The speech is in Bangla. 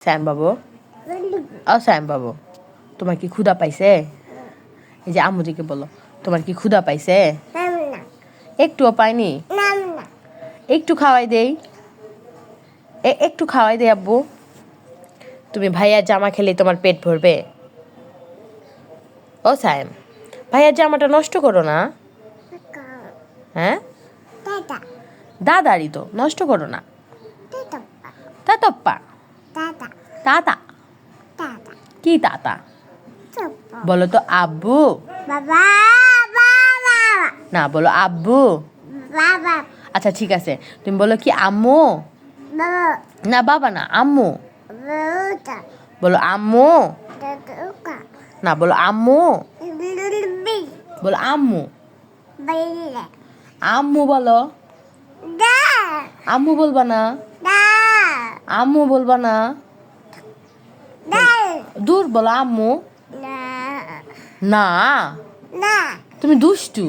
শ্যাম বাবু, ও শ্যাম বাবু, তোমার কি ক্ষুধা পাইছে? এই যে আম্মুদিকে বলো, তোমার কি ক্ষুধা পাইছে? একটুও পাইনি? একটু খাওয়াই দেই, একটু খাওয়াই দেই আব্বু। তুমি ভাইয়ার জামা খেলে তোমার পেট ভরবে? ও শ্যাম, ভাইয়ার জামাটা নষ্ট করো না। হ্যাঁ, দাদারই তো, নষ্ট করো না। তাতপ্পা, তাতা, কি তাতা? বলো তো আব্বু। না, বলো আব্বু। আচ্ছা ঠিক আছে, তুমি বলো কি আম্মু। না বাবা না, আম্মু। বলো আম্মু। না, বলো আম্মু। বলো আম্মু। আম্মু বলো। আম্মু বলবা না? আম্মু বলবা না? দূর, বলো আম্মু। না, তুমি দুষ্টু।